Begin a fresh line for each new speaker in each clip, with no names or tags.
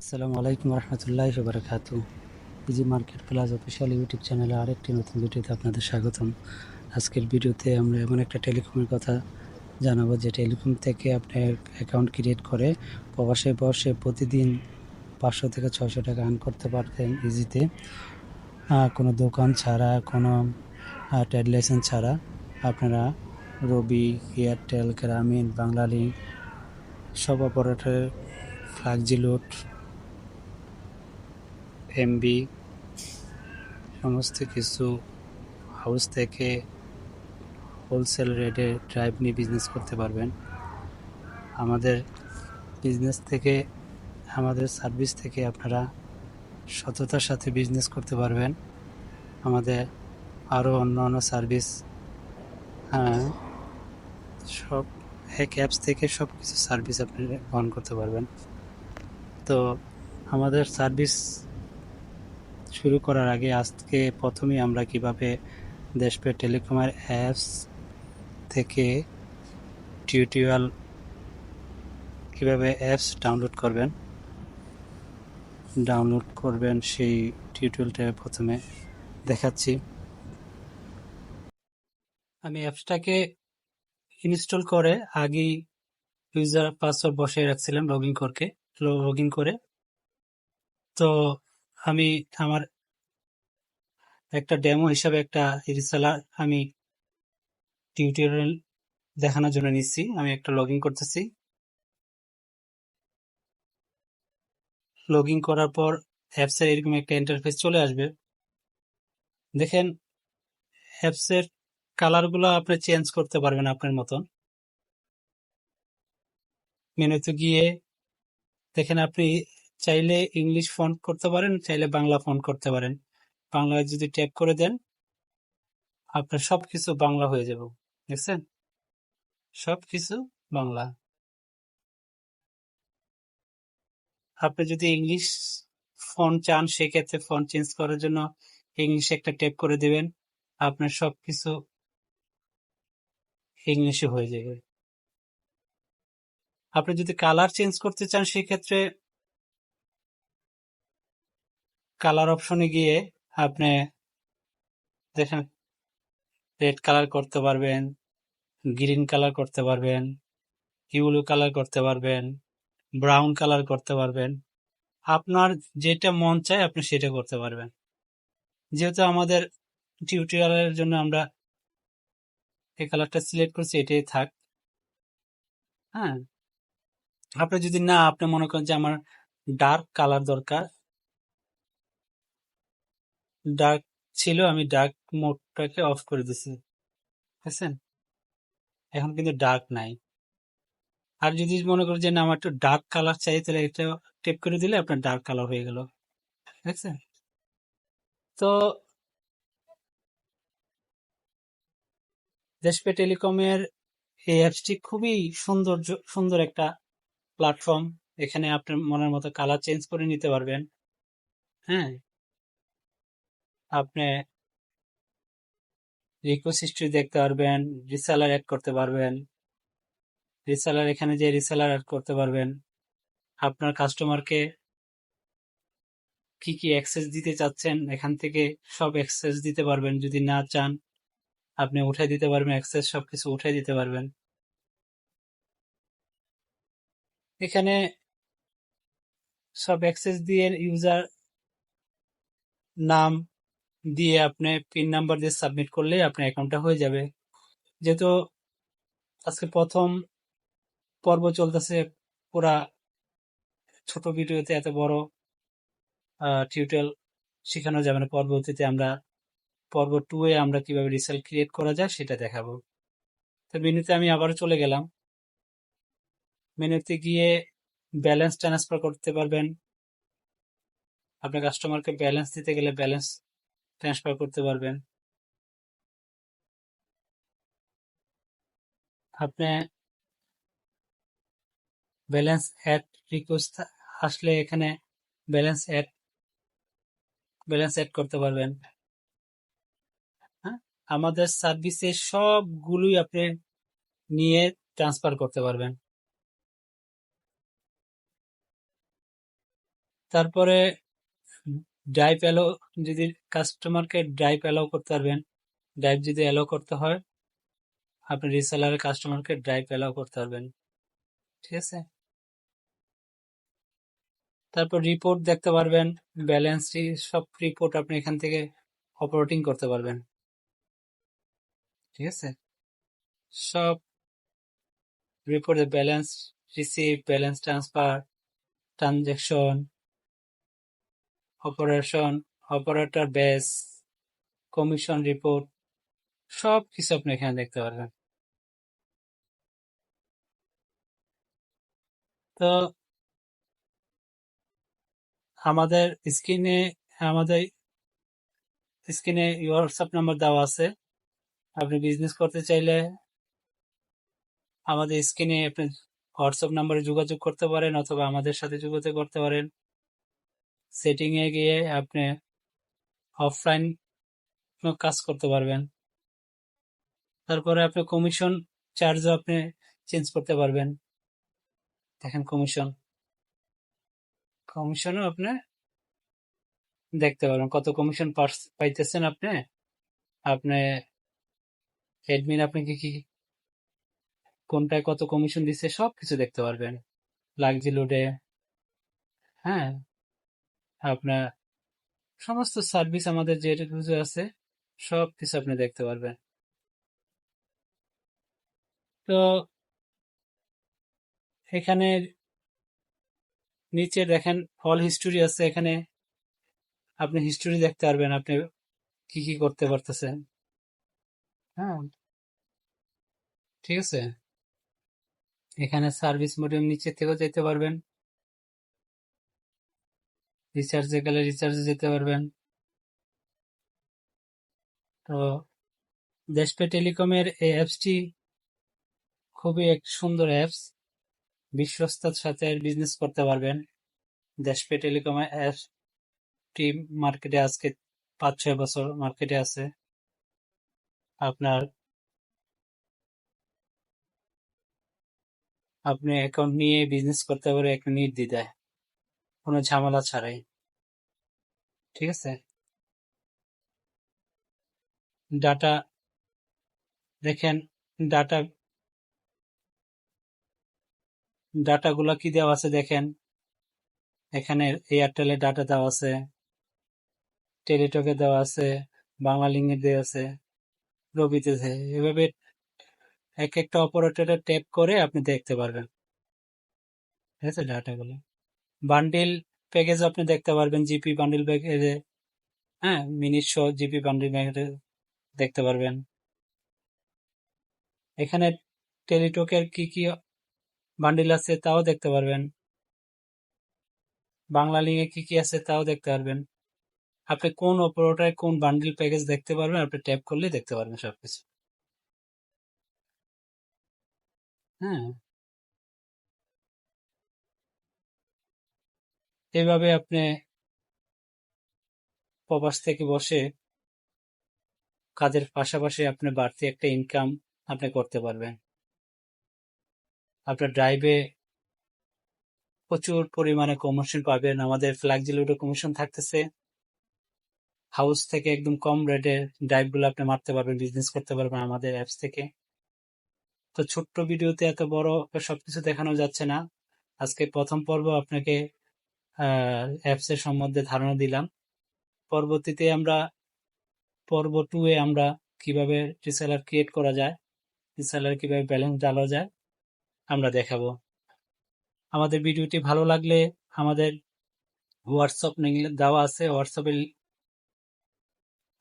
আসসালামু আলাইকুম রহমতুল্লাহি ওয়া বারাকাতুহু। Easy market plus official YouTube চ্যানেলে আরেকটি নতুন ভিডিওতে আপনাদের স্বাগতম। আজকের ভিডিওতে আমরা এমন একটা টেলিকমের কথা জানাবো যে টেলিকম থেকে আপনি অ্যাকাউন্ট ক্রিয়েট করে প্রবাসে বসে প্রতিদিন 500 থেকে 600 টাকা আর্ন করতে পারতেন ইজিতে, কোনো দোকান ছাড়া, কোনো ট্রেড লাইসেন্স ছাড়া। আপনারা রবি, এয়ারটেল, গ্রামীণ, বাংলালিংক সব অপারেটরের ফ্লাক্সিলোড, এমবি সমস্ত কিছু হাউস থেকে হোলসেল রেটে ড্রাইভ নিয়ে বিজনেস করতে পারবেন। আমাদের বিজনেস থেকে, আমাদের সার্ভিস থেকে আপনারা সততার সাথে বিজনেস করতে পারবেন। আমাদের আরও অন্য সার্ভিস, সব এক অ্যাপস থেকে সব কিছু সার্ভিস আপনি অন করতে পারবেন। তো আমাদের সার্ভিস শুরু করার আগে আজকে প্রথমেই আমরা কিভাবে দেশপে টেলিকমের অ্যাপস থেকে টিউটোরিয়াল কিভাবে অ্যাপস ডাউনলোড করবেন সেই টিউটোরিয়ালটা প্রথমে দেখাচ্ছি। আমি অ্যাপসটাকে ইনস্টল করে আগেই ইউজার পাসওয়ার্ড বসিয়ে রাখছিলাম লগ ইন করে। তো আমি আমার একটা ডেমো হিসাবে একটা রিসেলার আমি টিউটোরিয়াল দেখানোর জন্য নিচ্ছি। আমি একটা লগ ইন করতেছি। লগ ইন করার পর অ্যাপসের এরকম একটা ইন্টারফেস চলে আসবে। দেখেন, অ্যাপসের কালারগুলো আপনি চেঞ্জ করতে পারবেন আপনার মতন। মেনুতে গিয়ে দেখেন, আপনি চাইলে ইংলিশ ফন্ট করতে পারেন, চাইলে বাংলা ফন্ট করতে পারেন। বাংলায় যদি ট্যাপ করে দেন, আপনার সবকিছু বাংলা হয়ে যাবে। দেখছেন, সবকিছু বাংলা। আপনি যদি ইংলিশ ফন্ট চান, সেক্ষেত্রে ফন্ট চেঞ্জ করার জন্য ইংলিশে একটা ট্যাপ করে দিবেন, আপনার সবকিছু ইংলিশে হয়ে যাবে। আপনি যদি কালার চেঞ্জ করতে চান, সেক্ষেত্রে কালার অপশনে গিয়ে আপনি দেখেন, রেড কালার করতে পারবেন, গ্রিন কালার করতে পারবেন, ইউলো কালার করতে পারবেন, ব্রাউন কালার করতে পারবেন। আপনার যেটা মন চায় আপনি সেটা করতে পারবেন। যেহেতু আমাদের টিউটোরিয়ালের জন্য আমরা এই কালারটা সিলেক্ট করছি, এটাই থাক। হ্যাঁ, আপনি যদি না, আপনি মনে করেন যে আমার ডার্ক কালার দরকার, ডার্ক ছিল, আমি ডার্ক মোডটাকে অফ করে দিছি। বুঝছেন, এখন কিন্তু ডার্ক নাই। আর যদি মনে করেন যে না, আমার একটু ডার্ক কালার চাই, তাহলে এটা টেপ করে দিলে আপনার ডার্ক কালার হয়ে গেল। দেখছেন? তো দেশপে টেলিকমের এই অ্যাপসটি খুবই সুন্দর একটা প্ল্যাটফর্ম। এখানে আপনার মনের মতো কালার চেঞ্জ করে নিতে পারবেন। হ্যাঁ, আপনি রিকোয়েস্ট হিস্ট্রি দেখতে পারবেন, রিসেলার অ্যাড করতে পারবেন। এখানে যে রিসেলার অ্যাড করতে পারবেন, আপনার কাস্টমারকে কি কি অ্যাক্সেস দিতে চাচ্ছেন, এখান থেকে সব অ্যাক্সেস দিতে পারবেন। যদি না চান, আপনি উঠাই দিতে পারবেন, অ্যাক্সেস সবকিছু উঠাই দিতে পারবেন। এখানে সব অ্যাক্সেস দিয়ে ইউজার নাম দিয়ে আপনি পিন নাম্বার দিয়ে সাবমিট করলেই আপনার অ্যাকাউন্টটা হয়ে যাবে। যেহেতু আজকে প্রথম পর্ব চলতেছে, পুরা ছোট ভিডিওতে এত বড় টিউটোরিয়াল শেখানো যাবে না। পরবর্তীতে আমরা পর্ব 2 এ আমরা কিভাবে রিসাল্ট ক্রিয়েট করা যায় সেটা দেখাবো। তো মেনুতে আমি আবারও চলে গেলাম। মেনুতে গিয়ে ব্যালেন্স ট্রান্সফার করতে পারবেন। আপনার কাস্টমারকে ব্যালেন্স দিতে গেলে ব্যালেন্স ট্রান্সফার করতে পারবেন। আপনি ব্যালেন্স অ্যাড রিকোয়েস্ট আসলে এখানে ব্যালেন্স অ্যাড ব্যালেন্স অ্যাড করতে পারবেন। হ্যাঁ, আমাদের সার্ভিসে সবগুলোই আপনি নিয়ে ট্রান্সফার করতে পারবেন। তারপরে ড্রাইভ এলো, যদি কাস্টমারকে ড্রাইভ এলাও করতে পারবেন। ড্রাইভ যদি এলাও করতে হয়, আপনি রিসেলারের কাস্টমারকে ড্রাইভ এলাও করতে পারবেন। ঠিক আছে। তারপর রিপোর্ট দেখতে পারবেন, ব্যালেন্স সব রিপোর্ট আপনি এখান থেকে অপারেটিং করতে পারবেন। ঠিক আছে। সব রিপোর্টে balance receive, balance transfer, transaction, operation, operator base, commission report, সব কিছু আপনি এখানে দেখতে পারবেন। তো আমাদের স্ক্রিনে আমাদের স্ক্রিনে হোয়াটসঅ্যাপ নাম্বার দেওয়া আছে। আপনি বিজনেস করতে চাইলে আমাদের স্ক্রিনে আপনি হোয়াটসঅ্যাপ নাম্বারে যোগাযোগ করতে পারেন, অথবা আমাদের সাথে যোগাযোগ করতে পারেন। সেটিং এ গিয়ে আপনি অফলাইন কাজ করতে পারবেন। তারপরে আপনি কমিশন চার্জও আপনি চেঞ্জ করতে পারবেন। দেখেন কমিশনও আপনি দেখতে পারবেন, কত কমিশন পাইতেছেন আপনি। আপনি অ্যাডমিন আপনাকে কি কোনটায় কত কমিশন দিচ্ছে সবকিছু দেখতে পারবেন। লাগজি লোডে, হ্যাঁ, আপনার সমস্ত সার্ভিস আমাদের যে কিছু আছে সবকিছু আপনি দেখতে পারবেন। তো এখানে নিচে দেখেন অল হিস্টোরি আছে, এখানে আপনি হিস্টোরি দেখতে পারবেন, আপনি কি কি করতে পারতেছেন। হ্যাঁ, ঠিক আছে। এখানে সার্ভিস মডিউল নিচে থেকেও যেতে পারবেন, রিচার্জে গেলে রিচার্জে যেতে পারবেন। তো দেশপে টেলিকমের এই অ্যাপসটি খুবই এক সুন্দর অ্যাপস, বিশ্বস্তার সাথে বিজনেস করতে পারবেন। দেশপে টেলিকমের অ্যাপসটি মার্কেটে আজকে 5-6 বছর মার্কেটে আছে। আপনার আপনি অ্যাকাউন্ট নিয়ে বিজনেস করতে পারে এক নির্দ্বিধায়, কোনো ঝামেলা ছাড়াই। ঠিক আছে। ডাটা দেখেন, ডাটা ডাটাগুলা কি দেওয়া আছে দেখেন। এখানে এয়ারটেলের ডাটা দেওয়া আছে, টেলিটকে দেওয়া আছে, বাংলালিংকের দেওয়া আছে, রবিতে আছে। এভাবে এক একটা অপারেটরে ট্যাপ করে আপনি দেখতে পারবেন। ঠিক আছে, ডাটাগুলো বান্ডিল প্যাকেজ আপনি দেখতে পারবেন, জিপি বান্ডিল প্যাকেজে, হ্যাঁ, মিনিট সহ জিপি বান্ডিল প্যাকেজে দেখতে পারবেন। এখানে টেলিটকের কি কি বান্ডিল আছে তাও দেখতে পারবেন, বাংলা লিঙ্কে কি কি আছে তাও দেখতে পারবেন। আপনি কোন অপারেটরে কোন বান্ডিল প্যাকেজ দেখতে পারবেন, আপনি ট্যাপ করলেই দেখতে পারবেন সবকিছু। হ্যাঁ, এইভাবে আপনি প্রবাস থেকে বসে কাজের পাশাপাশি আপনি বাড়তি একটা ইনকাম আপনি করতে পারবেন। আপনার ড্রাইভে প্রচুর পরিমাণে কমিশন পাবেন। আমাদের ফ্ল্যাক্সিলোডে কমিশন থাকতেছে, হাউস থেকে একদম কম রেটে ড্রাইভগুলো আপনি মারতে পারবেন, বিজনেস করতে পারবেন আমাদের অ্যাপস থেকে। তো ছোট্ট ভিডিওতে এত বড় সবকিছু দেখানো যাচ্ছে না। আজকে প্রথম পর্ব আপনাকে অ্যাপস এর সম্বন্ধে ধারণা দিলাম। পরবর্তীতে আমরা পর্ব 2 এ আমরা কিভাবে রিসেলার ক্রিয়েট করা যায়, রিসেলার কিভাবে ব্যালেন্স ঢালা যায় আমরা দেখাবো। আমাদের ভিডিওটি ভালো লাগলে আমাদের হোয়াটসঅ্যাপ দেওয়া আছে, হোয়াটসঅ্যাপে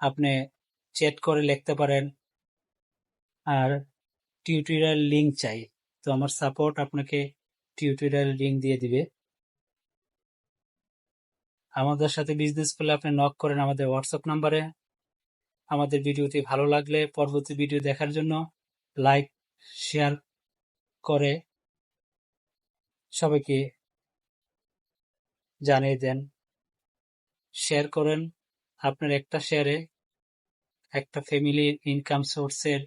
আপনি চ্যাট করে লিখতে পারেন। আর টিউটোরিয়াল লিংক চাই, তো আমার সাপোর্ট আপনাকে টিউটোরিয়াল লিংক দিয়ে দিবে। আমাদের সাথে বিজনেস করলে আপনি নক করেন আমাদের হোয়াটসঅ্যাপ নাম্বারে। আমাদের ভিডিওটি ভালো লাগলে পরবর্তী ভিডিও দেখার জন্য লাইক শেয়ার করে সবাইকে জানিয়ে দেন, শেয়ার করেন। আপনার একটা শেয়ারে একটা ফ্যামিলির ইনকাম সোর্সের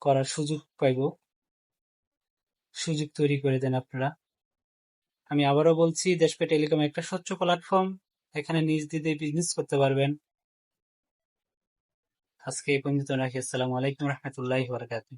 করার সুযোগ পাইব, সুযোগ তৈরি করে দেন আপনারা। আমি আবারও বলছি, দেশপে টেলিকম একটা স্বচ্ছ প্ল্যাটফর্ম, এখানে নিজ দিতে বিজনেস করতে পারবেন। আজকে এই পর্যন্ত রাখি। আসসালামু আলাইকুম রহমতুল্লাহি ওয়া বারাকাতুহু।